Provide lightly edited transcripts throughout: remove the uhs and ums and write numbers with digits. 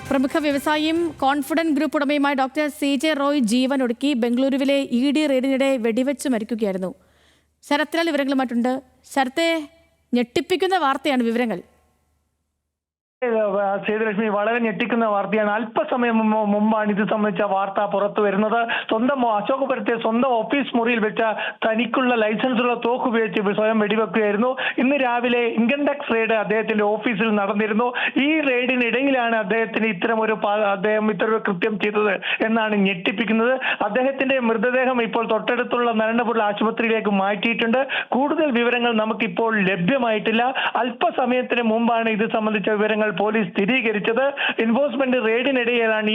പ്രമുഖ വ്യവസായിയും confident group ഉടമയുമായ ഡോക്ടർ CJ റോയ് ജീവൻ ഒടുക്കി ബംഗളൂരുവിലെ ED റെയ്ഡിനിടെ വെടിവെച്ച് മരിക്കുകയായിരുന്നു. ശരത്തിനാൽ വിവരങ്ങളുമായിട്ടുണ്ട്. ശരത്തെ, ഞെട്ടിപ്പിക്കുന്ന വാർത്തയാണ് വിവരങ്ങൾ. സേതുലക്ഷ്മി, വളരെ ഞെട്ടിക്കുന്ന വാർത്തയാണ്. അല്പസമയം മുമ്പാണ് ഇത് സംബന്ധിച്ച വാർത്ത പുറത്തു വരുന്നത്. സ്വന്തം അശോകപുരത്തെ സ്വന്തം ഓഫീസ് മുറിയിൽ വെച്ച തനിക്കുള്ള ലൈസൻസുള്ള തോക്ക് ഉപയോഗിച്ച് സ്വയം വെടിവെക്കുകയായിരുന്നു. ഇന്ന് രാവിലെ ഇൻകം ടാക്സ് റെയ്ഡ് അദ്ദേഹത്തിന്റെ ഓഫീസിൽ നടന്നിരുന്നു. ഈ റെയ്ഡിനിടയിലാണ് അദ്ദേഹത്തിന് അദ്ദേഹം ഇത്തരമൊരു കൃത്യം ചെയ്തത് എന്നാണ് ഞെട്ടിപ്പിക്കുന്നത്. അദ്ദേഹത്തിന്റെ മൃതദേഹം ഇപ്പോൾ തൊട്ടടുത്തുള്ള നരണ്ടപുരം ആശുപത്രിയിലേക്ക് മാറ്റിയിട്ടുണ്ട്. കൂടുതൽ വിവരങ്ങൾ നമുക്കിപ്പോൾ ലഭ്യമായിട്ടില്ല. അല്പസമയത്തിന് മുമ്പാണ് ഇത് സംബന്ധിച്ച വിവരങ്ങൾ പോലീസ് സ്ഥിരീകരിച്ചത്. എൻഫോഴ്സ്മെന്റ് റെയ്ഡിനിടയിലാണ്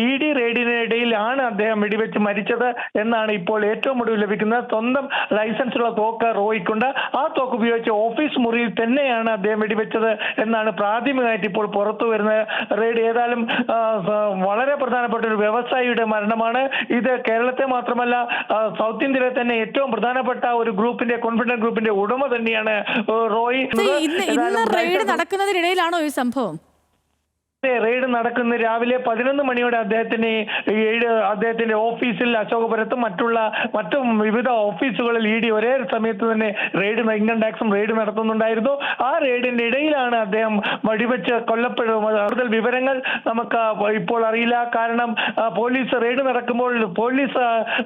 ED റെയ്ഡിനിടയിലാണ് അദ്ദേഹം വെടിവെച്ച് മരിച്ചത് എന്നാണ് ഇപ്പോൾ ഏറ്റവും ഒടുവിൽ ലഭിക്കുന്നത്. സ്വന്തം ലൈസൻസുള്ള തോക്ക് റോയ്ക്കുണ്ട്. ആ തോക്ക് ഉപയോഗിച്ച് ഓഫീസ് മുറിയിൽ തന്നെയാണ് അദ്ദേഹം വെടിവെച്ചത് എന്നാണ് പ്രാഥമികമായിട്ട് ഇപ്പോൾ പുറത്തു വരുന്ന റെയ്ഡ്. ഏതായാലും വളരെ പ്രധാനപ്പെട്ട ഒരു വ്യവസായിയുടെ മരണമാണ് ഇത്. കേരളത്തെ മാത്രമല്ല, സൗത്ത് ഇന്ത്യയിലെ തന്നെ ഏറ്റവും പ്രധാനപ്പെട്ട ഒരു ഗ്രൂപ്പിന്റെ, കോൺഫിഡന്റ് ഗ്രൂപ്പിന്റെ ഉടമ തന്നെയാണ് റോയ്. റെയ്ഡ് നടക്കുന്നതിനിടയിലാണോ ഈ സംഭവം? റെയ്ഡ് നടക്കുന്ന രാവിലെ 11 മണിയോടെ അദ്ദേഹത്തിന്റെ ഓഫീസിൽ അശോകപുരത്തും മറ്റു വിവിധ ഓഫീസുകളിൽ ED ഒരേ സമയത്ത് തന്നെ ഇൻകം ടാക്സും റെയ്ഡ് നടത്തുന്നുണ്ടായിരുന്നു. ആ റെയ്ഡിന്റെ ഇടയിലാണ് അദ്ദേഹം വെടിവെച്ച് കൊല്ലപ്പെടുന്നത്. കൂടുതൽ വിവരങ്ങൾ നമുക്ക് ഇപ്പോൾ അറിയില്ല. കാരണം പോലീസ് റെയ്ഡ് നടക്കുമ്പോൾ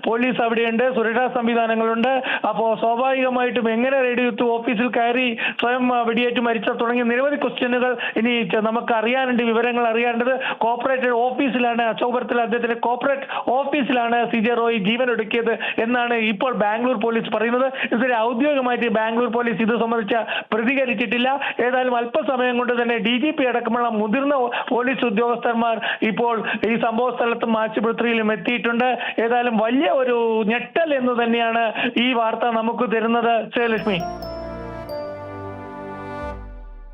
പോലീസ് അവിടെയുണ്ട്, സുരക്ഷാ സംവിധാനങ്ങളുണ്ട്. അപ്പോൾ സ്വാഭാവികമായിട്ടും എങ്ങനെ റെയ്ഡ് ഓഫീസിൽ കയറി സ്വയം വെടിയേറ്റ് മരിച്ച തുടങ്ങിയ നിരവധി ക്വസ്റ്റ്യനുകൾ ഇനി നമുക്ക് അറിയാനുണ്ട്. വിവരങ്ങൾ അറിയേണ്ടത് കോർപ്പറേറ്റ് ഓഫീസിലാണ്, അശോകപുരത്തിൽ അദ്ദേഹത്തിന്റെ കോർപ്പറേറ്റ് ഓഫീസിലാണ് CJ റോയ് ജീവൻ ഒടുക്കിയത് എന്നാണ് ഇപ്പോൾ ബാംഗ്ലൂർ പോലീസ് പറയുന്നത്. ഇതുവരെ ഔദ്യോഗികമായിട്ട് ബാംഗ്ലൂർ പോലീസ് ഇത് സംബന്ധിച്ച് പ്രതികരിച്ചിട്ടില്ല. ഏതായാലും അല്പസമയം കൊണ്ട് തന്നെ DGP അടക്കമുള്ള മുതിർന്ന പോലീസ് ഉദ്യോഗസ്ഥന്മാർ ഇപ്പോൾ ഈ സംഭവ സ്ഥലത്തും ആശുപത്രിയിലും എത്തിയിട്ടുണ്ട്. ഏതായാലും വലിയ ഒരു ഞെട്ടൽ എന്ന് തന്നെയാണ് ഈ വാർത്ത നമുക്ക് തരുന്നത്. ശ്രീലക്ഷ്മി.